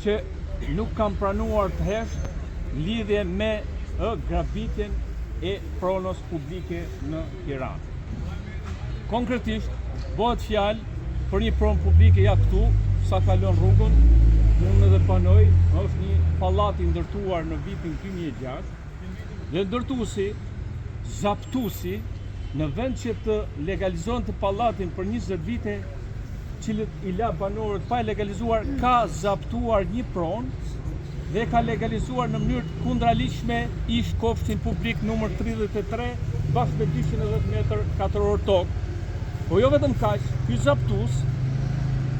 që nuk kam pranuar të hesh lidhje me grabitjen e pronës publike në Tiranë. Konkretisht, bëhet fjalë për një pronë publike ja këtu, sa kalon rrugën, unë edhe panoj, është një pallat i ndërtuar në vitin 2006, dhe ndërtuesi, zaptuesi, në vend që të legalizohen të pallatin për 20 vite, cilët i la banorët pa e legalizuar, ka zaptuar një pronë dhe ka legalizuar në mënyrë kundraligjshme ish kofshin publik numër 33 bashkë me 210 metër katror tokë. Po jo vetëm kaq, ky zaptues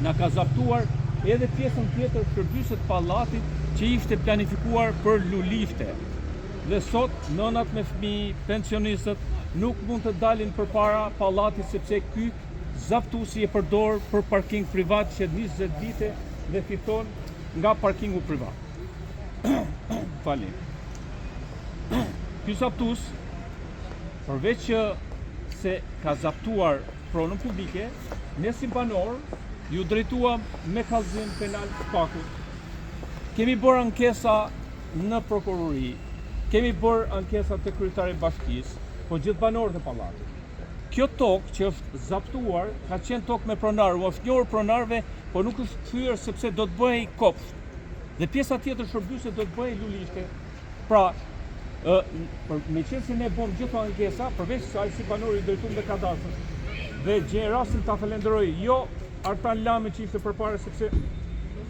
na ka zaptuar edhe pjesën tjetër shërbyse të pallatit që ishte planifikuar për lulifte. Dhe sot nënat me fëmijë, pensionistët nuk mund të dalin përpara pallatit sepse ky zaptuesi e përdor për parking privat që 20 vite dhe fiton nga parkingu privat. Fali. Ky zaptues, përveç që se ka zaptuar pronën publike, ne si banor ju drejtuam me kallëzim penal Spakut. Kemi bërë ankesa në prokurori, kemi bërë ankesa te kryetari i bashkisë, po gjithë banorët e pallatit. Kjo tokë që është zaptuar ka qenë tokë me pronar, u është njohur pronarëve, po nuk është kthyer sepse do të bëhej kopsht. Dhe pjesa tjetër shërbyse do të bëhej lulishte. Pra, me qenë se ne bëm gjithë ankesa, përveç kësaj si banor i drejtuam me kadastër. Dhe gjej rastin ta falenderoj jo Artan Lame që ishte përpara sepse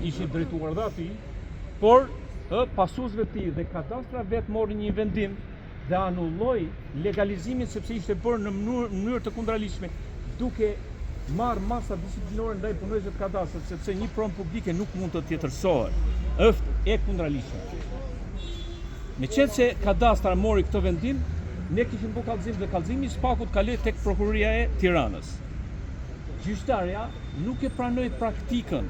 ishi drejtuar dhe ati, por pasuesve të tij dhe kadastra vetë mori një vendim dhe anulloi legalizimin sepse ishte bërë në mënyrë të kundraligjshme, duke marrë masa disiplinore ndaj punojësve të kadastrit, sepse një pronë publike nuk mund të tjetërsohet, është e kundraligjshme. Meqenëse se kadastra mori këtë vendim, ne kishim bërë kallëzim dhe kallëzimi i Spakut kaloi tek Prokuroria e Tiranës. Gjyqtarja nuk e pranoi praktikën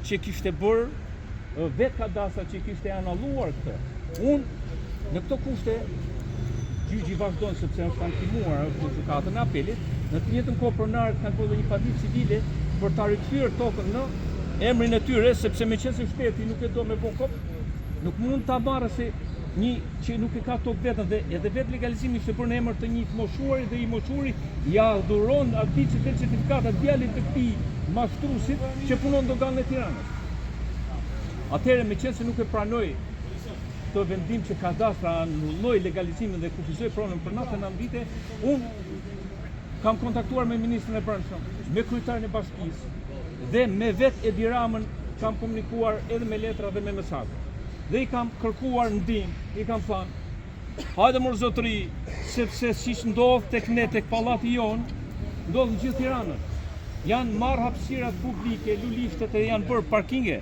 që kishte bërë vetë kadastra që kishte analuar këtë. Unë në këto kushte gjyqi vazhdon sepse është antimuar është në gjykatën e apelit, në të njëjtën kohë pronarët kanë bërë një paditje civile për ta rikthyer tokën në emrin e tyre, sepse meqenëse shteti nuk e do me bon kop, nuk mund ta marrë se një që nuk e ka tokë vetën dhe edhe vetë legalizimi ishte bërë në emër të një moshuari dhe i moshuari ja dhuron atij që ka certifikata djalit të këtij mashtruesit që punon në doganën e Tiranës. Atëherë meqenëse nuk e pranoi këtë vendim që kadastra anulloi legalizimin dhe kufizoi pronën për 99 vite, unë kam kontaktuar me ministrin e Brendshëm, me kryetarin e bashkisë dhe me vetë Edi Ramën kam komunikuar edhe me letra dhe me mesazhe. Dhe i kam kërkuar ndihmë, i kam thënë, hajde mor zotëri, sepse siç ndodh tek ne, tek pallati jon, ndodh në gjithë Tiranën. Janë marrë hapësirat publike, lulishtet e janë bërë parkinge.